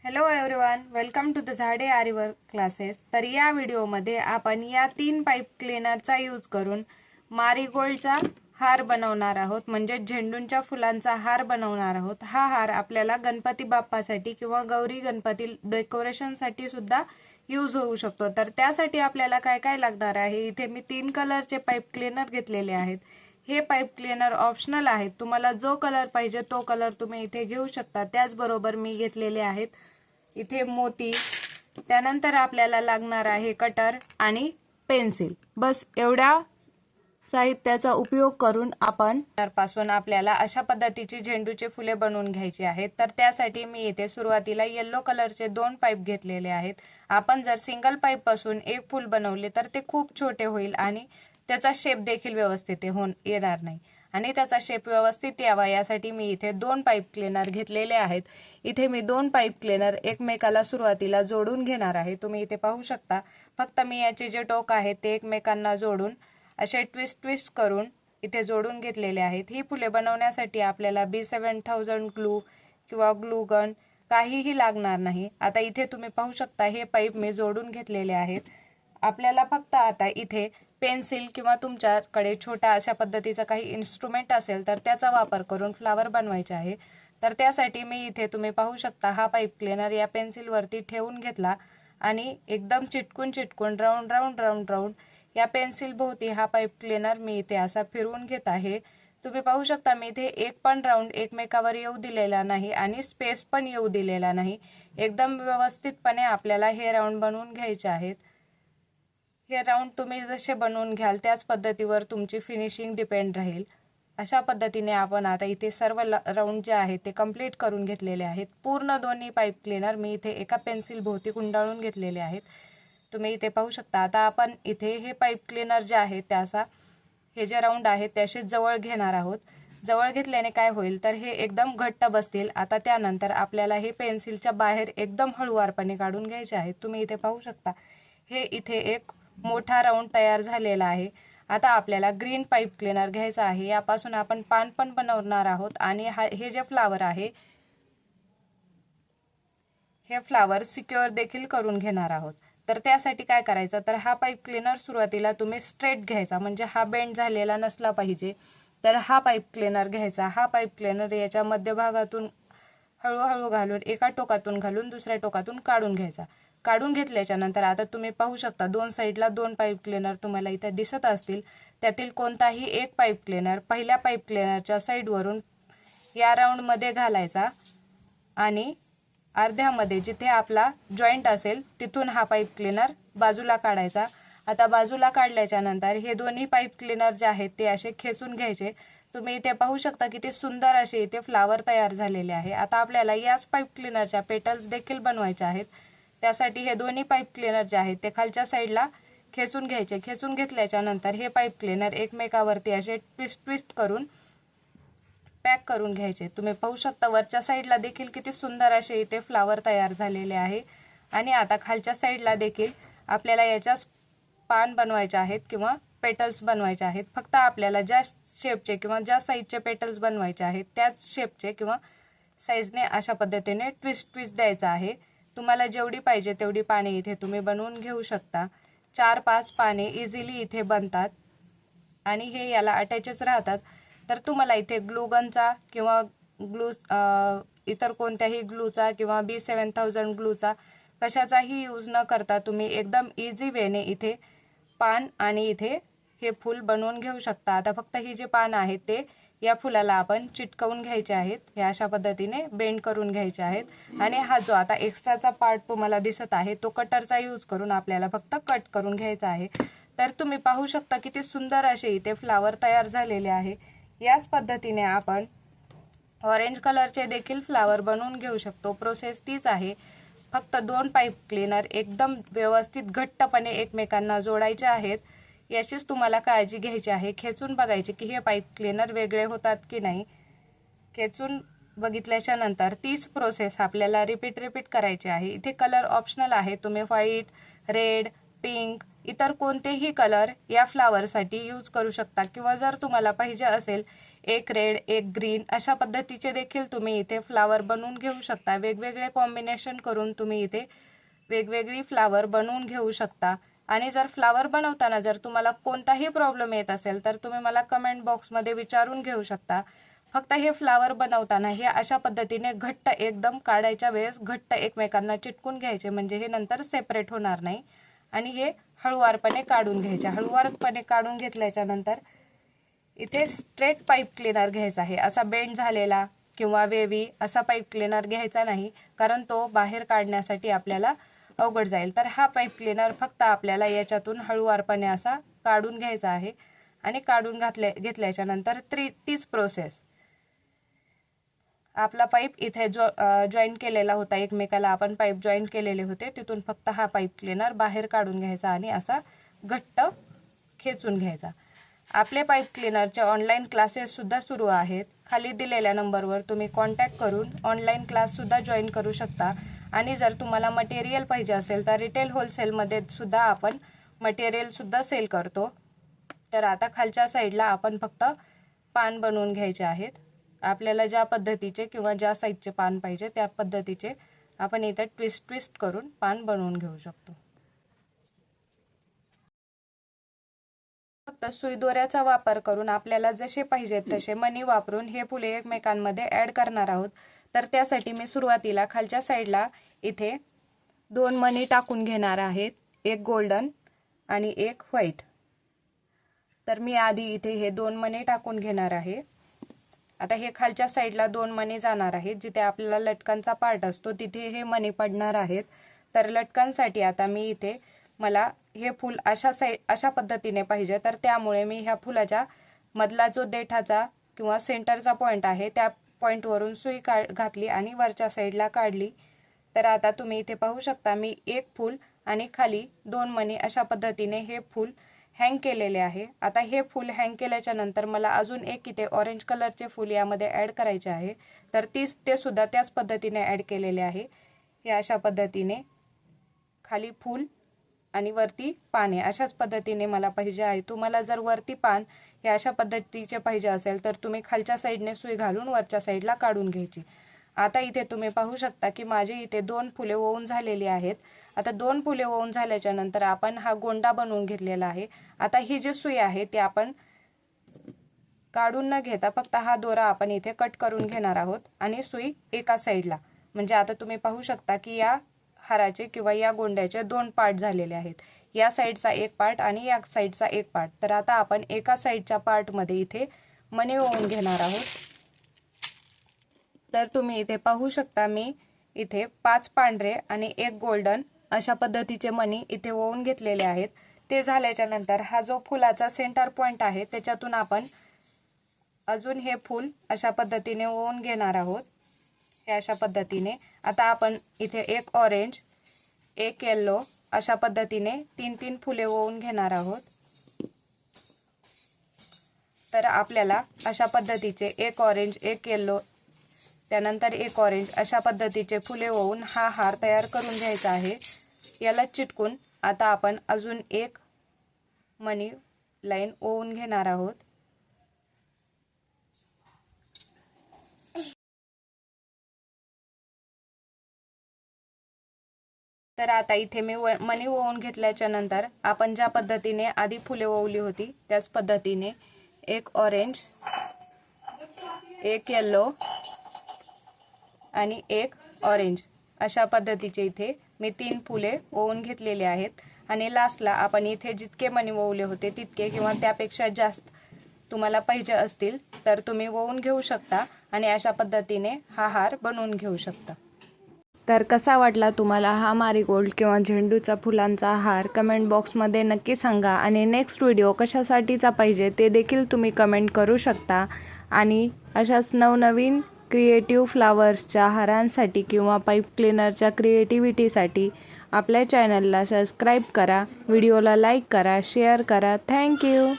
Hello everyone, welcome to the Jhade aari work classes. तर या व्हिडिओमध्ये आपण या 3 पाईप क्लीनरचा यूज करून मारीगोल्डचा हार बनवणार आहोत, म्हणजे झेंडूंच्या फुलांचा हार बनवणार आहोत. हा हार आपल्याला गणपती बाप्पासाठी किंवा गौरी गणपती डेकोरेशनसाठी सुद्धा यूज होऊ शकतो. तर त्यासाठी आपल्याला काय काय लागणार आहे, इथे मी 3 कलरचे पाईप क्लीनर घेतलेले आहेत. हे पाईप क्लीनर ऑप्शनल आहेत, तुम्हाला जो कलर पाहिजे तो कलर तुम्ही इथे घेऊ शकता. त्याचबरोबर मी घेतलेले आहेत इथे मोती. त्यानंतर आपल्याला लागणार आहे कटर आणि पेन्सिल. बस एवढ्या साहित्याचा उपयोग करून आपण पासून आपल्याला अशा पद्धतीची झेंडूचे फुले बनवून घ्यायची आहेत. तर त्यासाठी मी इथे सुरुवातीला येलो कलरचे 2 पाईप घेतलेले आहेत. आपण जर सिंगल पाईप पासून एक फूल बनवले तर ते खूप छोटे होईल आणि त्याचा शेप देखील व्यवस्थित येणार नाही आणि त्याचा शेप व्यवस्थित यावा यासाठी मी इथे 2 पाईप क्लीनर घेतलेले आहेत. इथे मी 2 पाईप क्लीनर एकमेकाला सुरुवातीला जोडून घेणार आहे. तुम्ही इथे पाहू शकता. फक्त मी याचे जे टोक आहेत ते एकमेकांना जोडून असे ट्विस्ट करून इथे जोडून घेतलेले आहेत. ही फुले बनवण्यासाठी आपल्याला B7000 ग्लू किंवा ग्लू गन काहीही लागणार नाही. आता इथे तुम्ही पाहू शकता हे पाईप मी जोडून घेतलेले आहेत. आपल्याला फक्त आता इथे पेन्सिल किंवा तुमच्याकडे छोटा अशा पद्धतीचा काही इन्स्ट्रुमेंट असेल तर त्याचा वापर करून फ्लावर बनवायचे आहे. तर त्यासाठी मी इथे तुम्ही पाहू शकता हा पाईप क्लीनर या पेन्सिल वरती ठेवून घेतला आणि एकदम चिटकून राऊंड या पेन्सिल भोवती हा पाईप क्लीनर मी इथे असा फिरवून घेत आहे. तुम्ही पाहू शकता मी इथे एक पण राऊंड एकमेकावर येऊ दिलेला नाही आणि स्पेस पण येऊ दिलेला नाही. एकदम व्यवस्थितपणे आपल्याला हे राऊंड बनवून घ्यायचे आहेत. हे राऊंड तुम्ही जसे बनवून घ्याल त्याच पद्धतीवर तुमची फिनिशिंग डिपेंड राहील. अशा पद्धतीने आपण आता इथे सर्व राऊंड जे आहेत ते कंप्लीट करून घेतलेले आहेत. पूर्ण दोन्ही पाईप क्लीनर मी इथे एका पेन्सिल भोवती गुंडाळून घेतलेले आहेत. तुम्ही इथे पाहू शकता. आता आपण इथे हे पाईप क्लीनर जे आहे त्याचा हे जे राऊंड आहेत त्याशी जवळ घेणार आहोत. जवळ घेतल्याने काय होईल तर हे एकदम घट्ट बसतील. आता त्यानंतर आपल्याला हे पेन्सिलच्या बाहेर एकदम हळूवारपणे काढून घ्यायचे आहेत. तुम्ही इथे पाहू शकता हे इथे एक मोठा राऊंड तयार झालेला आहे. आता आपल्याला ग्रीन पाईप क्लीनर घ्यायचा आहे. यापासून आपण पान पण बनवणार आहोत आणि हे जे फ्लावर आहे हे फ्लावर सिक्युअर देखील करून घेणार आहोत. तर त्यासाठी काय करायचं तर हा पाईप क्लीनर सुरुवातीला तुम्ही स्ट्रेट घ्यायचा, म्हणजे हा बेंड झालेला नसला पाहिजे. तर हा पाईप क्लीनर घ्यायचा. हा पाईप क्लीनर याच्या मध्यभागातून हळूहळू घालून एका टोकातून घालून दुसऱ्या टोकातून काढून घ्यायचा. काढून घेतल्याच्या नंतर आता तुम्ही पाहू शकता 2 साईडला 2 पाईप क्लीनर तुम्हाला इथे दिसत असतील. त्यातील कोणताही एक पाईप क्लीनर पहिल्या पाईप क्लीनरच्या साईडवरून या राऊंडमध्ये घालायचा आणि अर्ध्यामध्ये जिथे आपला जॉईंट असेल तिथून हा पाईप क्लीनर बाजूला काढायचा. आता बाजूला काढल्याच्या नंतर हे दोन्ही पाईप क्लीनर जे आहेत ते असे खेचून घ्यायचे. तुम्ही इथे पाहू शकता किती सुंदर असे इथे फ्लावर तयार झालेले आहे. आता आपल्याला याच पाईप क्लीनरच्या पेटल्स देखील बनवायच्या आहेत. त्यासाठी हे दोन्ही पाईप क्लीनर जे आहेत ते खालच्या साईडला खेचून घ्यायचे. खेचून घेतल्याच्या नंतर हे पाईप क्लीनर एकमेकावरती असे ट्विस्ट करून पॅक करून घ्यायचे. तुम्ही पाहू शकता वरच्या साईडला देखील किती सुंदर असे इथे फ्लावर तयार झालेले आहे आणि आता खालच्या साईडला देखील आपल्याला याच्या पान बनवायचे आहेत किंवा पेटल्स बनवायचे आहेत. फक्त आपल्याला ज्या शेपचे किंवा ज्या साईजचे पेटल्स बनवायचे आहेत त्याच शेपचे किंवा साईजने अशा पद्धतीने ट्विस्ट द्यायचा आहे. तुम्हाला जेवढी पाहिजे तेवढी पाने इथे तुम्ही बनवून घेऊ शकता. 4-5 पाने इझिली इथे बनतात आणि हे याला अटॅचच राहतात. तर तुम्हाला इथे ग्लू गनचा किंवा इतर कोणत्याही ग्लूचा किंवा B7000 ग्लूचा कशाचाही यूज न करता तुम्ही एकदम इझी वेने इथे पान आणि इथे हे फूल बनवून घेऊ शकता. आता फक्त ही जे पान आहेत ते या फुलाला आपण चिटकवून घ्यायचे आहेत. हे अशा पद्धतीने बेंड करून घ्यायचे आहेत आणि हा जो आता एक्स्ट्राचा पार्ट तुम्हाला दिसत आहे तो कटरचा यूज करून आपल्याला फक्त कट करून घ्यायचा आहे. तर तुम्ही पाहू शकता किती सुंदर असे इथे फ्लावर तयार झालेले आहे. याच पद्धतीने आपण ऑरेंज कलरचे देखील फ्लावर बनवून घेऊ शकतो. प्रोसेस तीच आहे. फक्त 2 पाईप क्लीनर एकदम व्यवस्थित घट्टपणे एकमेकांना जोडायचे आहेत. याचीच तुम्हाला काळजी घ्यायची आहे. खेचून बघायचे की हे पाईप क्लीनर वेगळे होतात की नाही. खेचून बघितल्याच्या नंतर तीच प्रोसेस आपल्याला रिपीट करायची आहे. इथे कलर ऑप्शनल आहे. तुम्ही व्हाईट, रेड, पिंक इतर कोणतेही कलर या फ्लावरसाठी यूज करू शकता किंवा जर तुम्हाला पाहिजे असेल एक रेड एक ग्रीन अशा पद्धतीचे देखील तुम्ही इथे फ्लावर बनवून घेऊ शकता. वेगवेगळे कॉम्बिनेशन करून तुम्ही इथे वेगवेगळी फ्लावर बनवून घेऊ शकता. आणि जर फ्लावर बनवताना जर तुम्हाला कोणताही प्रॉब्लेम येत असेल तर तुम्ही मला कमेंट बॉक्समध्ये विचारून घेऊ शकता. फक्त हे फ्लावर बनवताना हे अशा पद्धतीने घट्ट एकदम काढायच्या वेळेस घट्ट एकमेकांना चिटकून घ्यायचे, म्हणजे हे नंतर सेपरेट होणार नाही. आणि हे हळूवारपणे काढून घ्यायचे. हळूवारपणे काढून घेतल्याच्या नंतर इथे स्ट्रेट पाईप क्लीनर घ्यायचा आहे. असा बेंड झालेला किंवा वेवी असा पाईप क्लीनर घ्यायचा नाही, कारण तो बाहेर काढण्यासाठी आपल्याला अवघड जाईल. तर हा पाईप क्लीनर फक्त आपल्याला याच्यातून हळूवारपणे असा काढून घ्यायचा आहे. आणि काढून घेतल्याच्या नंतर तीच प्रोसेस आपला पाईप इथे जॉईन केलेला होता, एकमेकाला आपण पाईप जॉईन केलेले होते, तिथून फक्त हा पाईप क्लीनर बाहेर काढून घ्यायचा आणि असा घट्ट खेचून घ्यायचा. आपले पाईप क्लीनरचे ऑनलाईन क्लासेससुद्धा सुरू आहेत. खाली दिलेल्या नंबरवर तुम्ही कॉन्टॅक्ट करून ऑनलाईन क्लाससुद्धा जॉईन करू शकता. आणि जर तुम्हाला मटेरियल पाहिजे असेल तर रिटेल होलसेलमध्ये सुद्धा आपण मटेरियलसुद्धा सेल करतो. तर आता खालच्या साईडला आपण फक्त पान बनवून घ्यायचे आहेत. आपल्याला ज्या पद्धतीचे किंवा ज्या साईजचे पान पाहिजे त्या पद्धतीचे आपण इथे ट्विस्ट करून पान बनवून घेऊ शकतो. फक्त सुई दोऱ्याचा वापर करून आपल्याला जसे पाहिजेत तसे मणी वापरून हे फुले एकमेकांमध्ये ॲड करणार आहोत. तर त्यासाठी मी सुरुवातीला खालच्या साईडला इथे 2 मणी टाकून घेणार आहेत, एक गोल्डन आणि एक व्हाईट. तर मी आधी इथे हे 2 मणी टाकून घेणार आहे. आता हे खालच्या साईडला 2 मणी जाणार आहेत, जिथे आपल्याला लटकनचा पार्ट असतो तिथे हे मणी पडणार आहेत. तर लटकनसाठी आता मी इथे मला हे फूल अशा पद्धतीने पाहिजे, तर त्यामुळे मी ह्या फुलाच्या मधला जो देठाचा किंवा सेंटरचा पॉईंट आहे त्या पॉईंटवरून सुई घातली आणि वरच्या साईडला काढली. तर आता तुम्ही इथे पाहू शकता मी एक फूल आणि खाली 2 मणी अशा पद्धतीने हे फूल हँग केलेले आहे. आता हे फूल हँग केल्याच्या नंतर मला अजून एक इथे ऑरेंज कलरचे फूल यामध्ये ॲड करायचे आहे. तर ते सुद्धा त्याच पद्धतीने ॲड केलेले आहे. हे अशा पद्धतीने खाली फूल आणि वरती पाने अशाच पद्धतीने मला पाहिजे आहे. तुम्हाला जर वरती पान हे अशा पद्धतीचे पाहिजे असेल तर तुम्ही खालच्या साईडने सुई घालून वरच्या साईडला काढून घ्यायची. आता इथे तुम्ही पाहू शकता की माझे इथे 2 फुले ओवून झालेली आहेत. आता 2 फुले ओवून झाल्याच्या नंतर आपण हा गोंडा बनवून घेतलेला आहे. आता ही जी सुई आहे ती आपण काढून न घेता फक्त हा दोरा आपण इथे कट करून घेणार आहोत आणि सुई एका साईडला, म्हणजे आता तुम्ही पाहू शकता की या हाराचे किंवा या गोंड्याचे 2 पार्ट झालेले आहेत. या साईडचा एक पार्ट आणि या साईडचा एक पार्ट. तर आता आपण एका साईडच्या पार्टमध्ये इथे मणी ओवून घेणार आहोत. तर तुम्ही इथे पाहू शकता मी इथे 5 पांढरे आणि 1 गोल्डन अशा पद्धतीचे मणी इथे ओवून घेतलेले आहेत. ते झाल्याच्या नंतर हा जो फुलाचा सेंटर पॉइंट आहे त्याच्यातून आपण अजून हे फूल अशा पद्धतीने ओवून घेणार आहोत. हे अशा पद्धतीने आता आपण इथे एक ऑरेंज एक येलो अशा पद्धतीने 3-3 फुले ओवून घेणार आहोत. तर आपल्याला अशा पद्धतीचे एक ऑरेंज एक येलो त्यानंतर एक ऑरेंज अशा पद्धतीचे फुले ओवून हा हार तयार करून घ्यायचा आहे. याला चिटकून आता आपण अजून एक मनी लाईन ओवून घेणार आहोत. तर आता इथे मी मणी ओवून घेतल्याच्या नंतर आपण ज्या पद्धतीने आधी फुले ओवली होती त्याच पद्धतीने एक ऑरेंज एक येलो आणि एक ऑरेंज अशा पद्धतीचे इथे मी 3 फुले ओवून घेतलेले आहेत. आणि लास्टला आपण इथे जितके मणी ओवले होते तितके किंवा त्यापेक्षा जास्त तुम्हाला पाहिजे असतील तर तुम्ही ओवून घेऊ शकता आणि अशा पद्धतीने हा हार बनवून घेऊ शकता. तर कसा वाटला तुम्हाला हा मारीगोल्ड किंवा झेंडूचा फुलांचा हार कमेंट बॉक्समध्ये नक्की सांगा. आणि नेक्स्ट व्हिडिओ कशासाठीचा पाहिजे ते देखील तुम्ही कमेंट करू शकता. आणि अशाच नवनवीन क्रिएटिव्ह फ्लावर्सच्या हारांसाठी किंवा पाईप क्लीनरच्या क्रिएटिव्हिटीसाठी आपल्या चॅनलला सबस्क्राईब करा, व्हिडिओला लाईक करा, शेअर करा. थँक्यू.